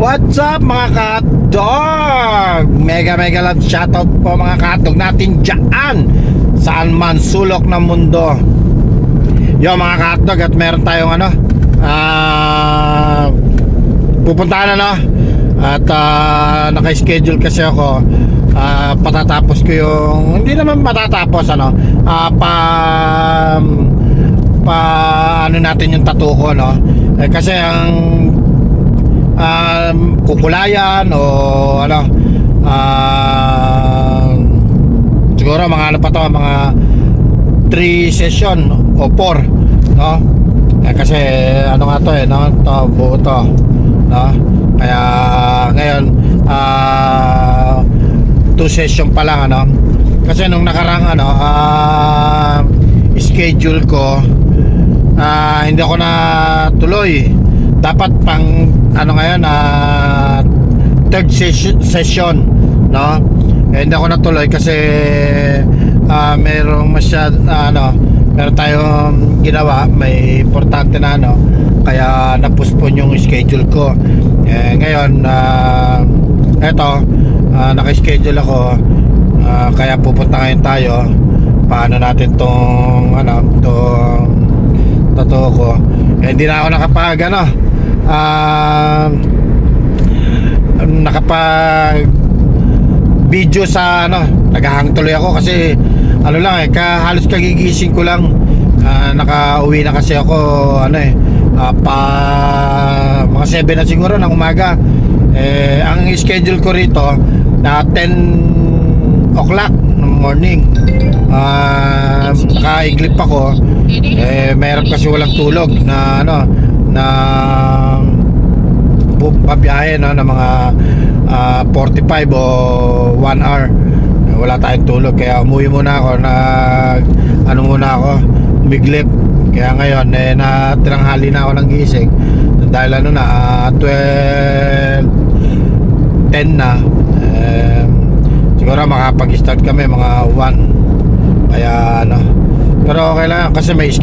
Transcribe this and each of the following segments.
What's up mga katdog? Mega love shoutout po mga katdog natin dyan saan man sulok ng mundo. Yo mga katdog, at meron tayong pupuntahan at naka-schedule kasi ako. Patatapos ko yung, hindi naman matatapos natin yung tattoo ko kasi ang kukulayan o siguro mga mga 3 session o 4 kasi to buo to kaya ngayon 2 session pa lang kasi nung nakarang schedule ko hindi ako na tuloy. Dapat pang ngayon 3rd session hindi ako natuloy kasi merong meron tayong ginawa, may importante na kaya na-postpone yung schedule ko. Ngayon eto naka-schedule ako, kaya pupunta ngayon tayo. Paano natin tong totoo ko, hindi na ako nakapag video sa naghahang tuloy ako kasi halos kagigising ko lang. Nakauwi na kasi ako mga 7 na siguro ng umaga. Ang schedule ko rito na 10 o'clock ng morning. Nakaiglip ako, meron kasi walang tulog na pabiyahe ng mga 45 o 1 hour. Wala tayong tulog, kaya umuwi muna ako, muna ako, umiglip. Kaya ngayon tinanghali na ako ng gising dahil 12:10 na. Siguro makapag-start kami mga 1. Kaya pero okay lang kasi may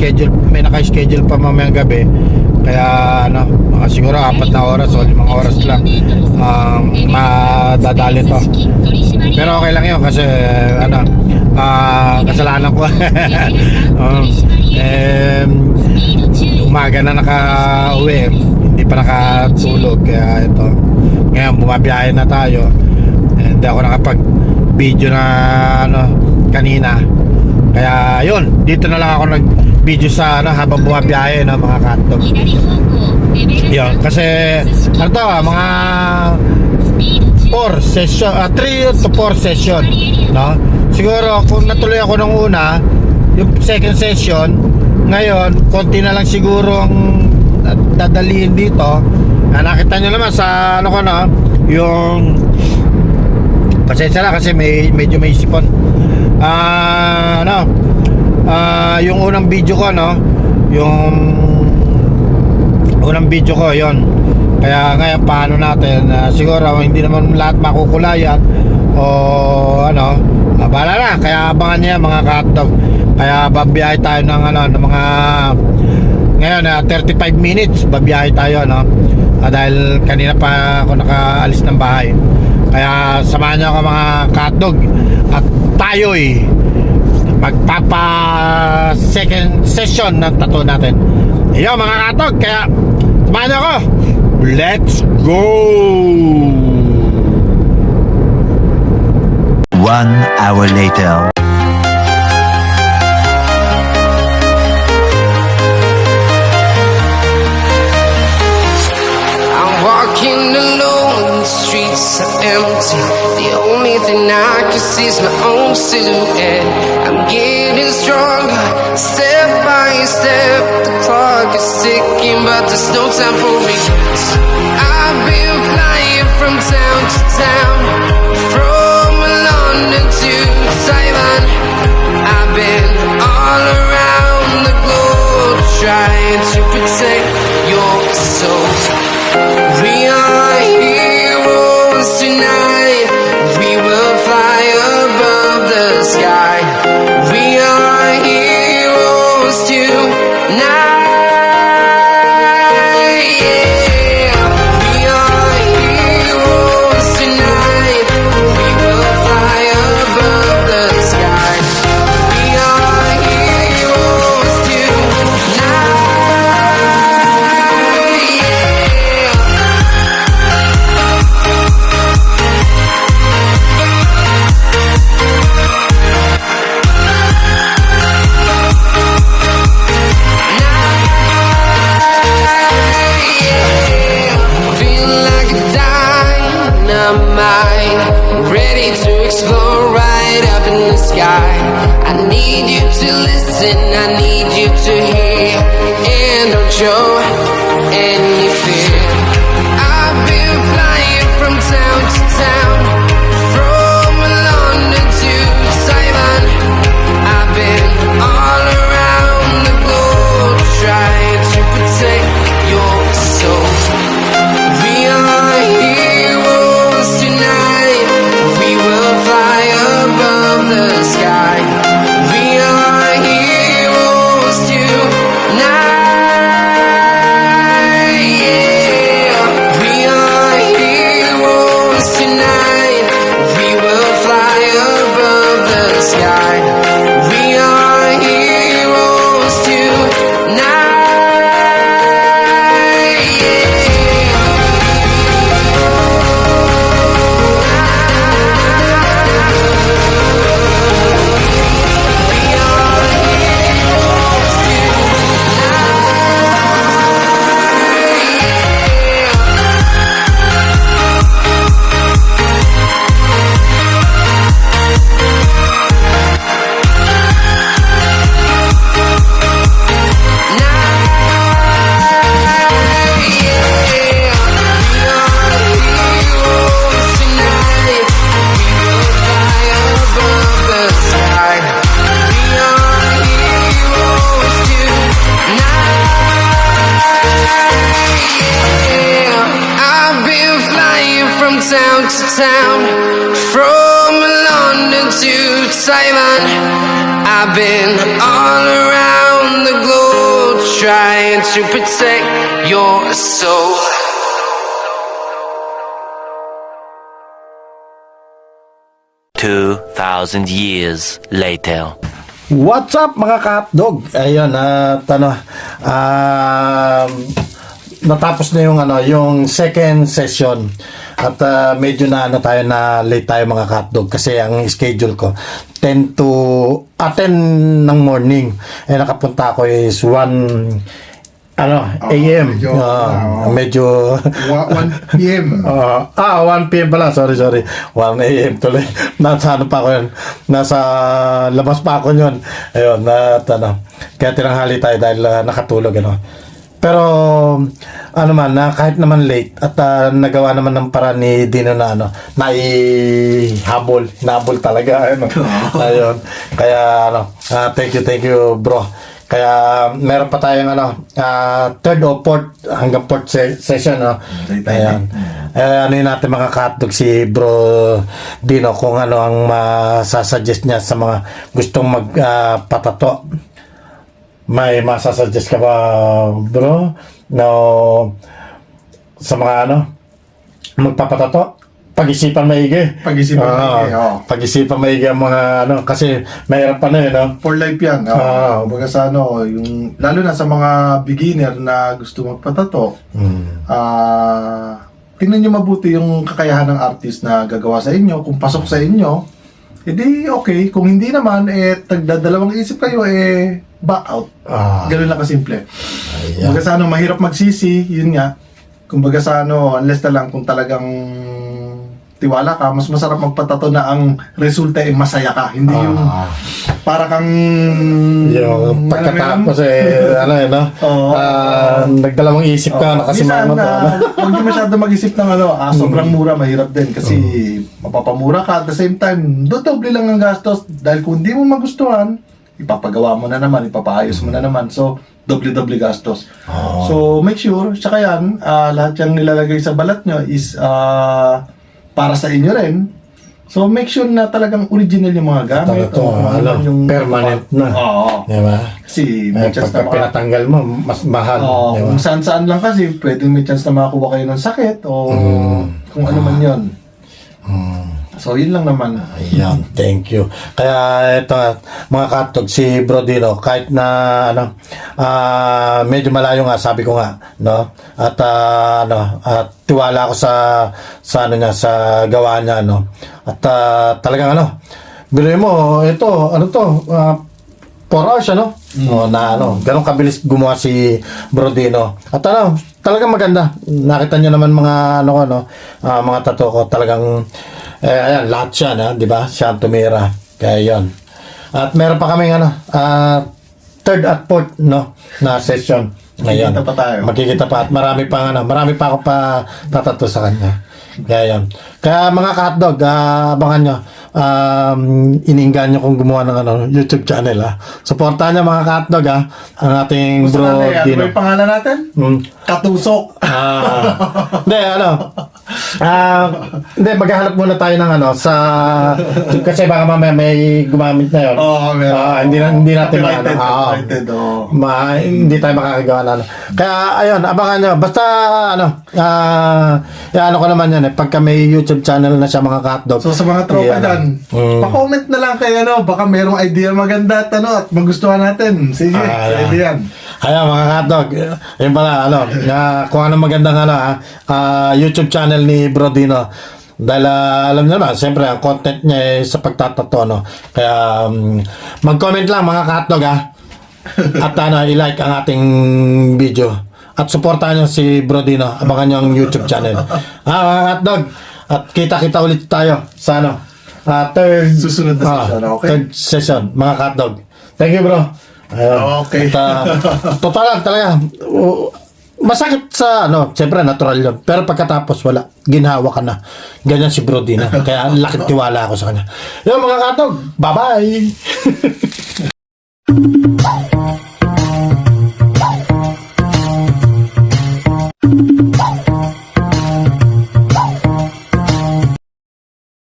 naka-schedule pa mamayang gabi. Kaya mga siguro 4 na oras o 5 oras lang madadali to. Pero okay lang yun kasi kasalanan ko. Umaga na naka-uwi, hindi pa nakatulog. Kaya ito, ngayon bumabiyahe na tayo. Hindi ako nakapag-video na kanina. Kaya yun, dito na lang ako nag-video sa habang bumabiyahe mga katdog. Yun, kasi mga 4 session, 3 to 4 session siguro kung natuloy ako nung una, yung second session, ngayon konti na lang siguro ang dadalihin dito. Nakita nyo naman sa yung pasensya na kasi medyo may sipon. Yung unang video ko yung unang video ko yon. Kaya ngayon paano natin, siguro hindi naman lahat makukulayan o bahala na. Kaya abangan niya mga katdog. Kaya babiyahe tayo ng mga ngayon 35 minutes babiyahe tayo dahil kanina pa ako nakaalis ng bahay. Kaya samahan niyo ako mga katdog at tayo'y magpapa second session ng tattoo natin. Iyo mga katdog, kaya samahan niyo ako. Let's go! 1 hour later. I'm walking alone, the streets are empty. The only thing I can see is my own silhouette. I'm getting stronger, step by step. The clock is ticking, but there's no time for regrets. I've been flying from town to town, from dynamite, ready to explode right up in the sky. I need you to listen, I need you to hear, and don't show any fear. I've been flying from town to town, from London to Taiwan. I've been all around the globe trying to protect your soul. We are heroes tonight. We will fly above the sky. We are heroes tonight. Yeah. We are heroes tonight. We will fly above the sky. We are heroes tonight. Town to town, from London to Taiwan. I've been all around the globe trying to protect your soul. $2,000 years later. What's up mga ka-hotdog? Ayun, natapos na yung yung second session at medyo na tayo na late tayo mga ka-hotdog kasi ang schedule ko 10 ng morning nakapunta ako is 1 AM medyo 1 PM. 1 PM pala, sorry 1 AM tuloy. Nasa pa ako yun, nasa labas pa ako yun, ayun, kaya tinanghali tayo dahil nakatulog pero kahit naman late at nagawa naman ng paraan ni Dino na hinabol talaga ayun, kaya thank you bro. Kaya meron pa tayong third o fourth hanggang fourth session ayan. Natin mga ka-hotdog si Bro Dino kung ang masasuggest niya sa mga gustong magpatato. May masasuggest ka ba bro sa mga magpapatato? Pag-isipan maigi. Pag-isipan maigi ang mga kasi mayroon pa For life yan. Kumbaga sa yung, lalo na sa mga beginner na gusto magpatato, tingnan nyo mabuti yung kakayahan ng artist na gagawa sa inyo. Kung pasok sa inyo, edi okay. Kung hindi naman, tagdadalawang isip kayo, back out. Ganun lang kasimple. Kumbaga sa mahirap magsisi, yun nga. Kumbaga sa unless na lang kung talagang tiwala ka, mas masarap magpatato na ang resulta masaya ka. Hindi yung para kang yung pagkatapos nagdalawang isip ka nakasimangot huwag di masyado mag-isip ng sobrang mura, mahirap din kasi mapapamura ka at the same time dodoble lang ang gastos dahil kung hindi mo magustuhan ipapagawa mo na naman, ipapaayos mo na naman, so doble gastos. So make sure, tsaka yan lahat yung nilalagay sa balat nyo is para sa inyo rin. So make sure na talagang original yung mga gamit yung permanent na. Diba? Kasi may chance na pinatanggal mo mas mahal. Diba? Kung saan lang kasi pwedeng may chance na makakuha kayo ng sakit o kung ano man yun. So yun lang naman. Ayan, thank you. Kaya ito mga ka-hotdog, si Bro Dino, kahit na medyo malayo nga, sabi ko nga, at tiwala ako sa niya, sa gawa niya, at talagang biruin mo, ito 4 hours ganun kabilis gumawa si Bro Dino. At talagang maganda. Nakita nyo naman mga ano ko, no? Mga tattoo ko. Talagang, ayan, lahat siya, di ba? Siya ang tumira. Kaya yun. At meron pa kaming third at fourth, no? Na session. Ngayon. Magkikita pa tayo. Magkikita pa. At marami pa ako pa tatato sa kanya. Kaya yun. Kaya mga ka-hotdog, abangan nyo. Ininggan nyo kung gumawa ng YouTube channel. Supportahan nyo mga ka-hotdog, ang ating Gusto bro natin, ano Dino. ba yung pangalan natin? Katusok. Hindi, hindi, maghahanap muna tayo ng sa kasi baka mamaya may gumamit na yun. Oo, meron. Hindi natin Copyrighted, hindi tayo makakagawa na Kaya, ayun, abangan nyo. Basta, ko naman yan pagka may YouTube channel na siya mga ka-hotdog. So sa mga tropa dyan, pa-comment na lang kayo baka merong idea maganda at magustuhan natin. Sige, pwede yan. Ayan mga ka-hotdog, yun pala, kung ano magandang YouTube channel ni Bro Dino. Dahil alam niyo naman, siyempre ang content niya sa pagtatato, Kaya mag-comment lang mga ka-hotdog, at i-like ang ating video. At supportahan niyo si Bro Dino. Abangan niyo ang YouTube channel. Mga ka-hotdog, at kita-kita ulit tayo sa third Susunod na session, okay? Third session, mga ka-hotdog. Thank you, bro. Ayun. Okay. At, total talaga. Masakit sa siyempre natural yun. Pero pagkatapos wala, ginhawa ka na. Ganyan si Bro Dino. Kaya lakit tiwala ako sa kanya. Yung mga ka-hotdog, bye-bye.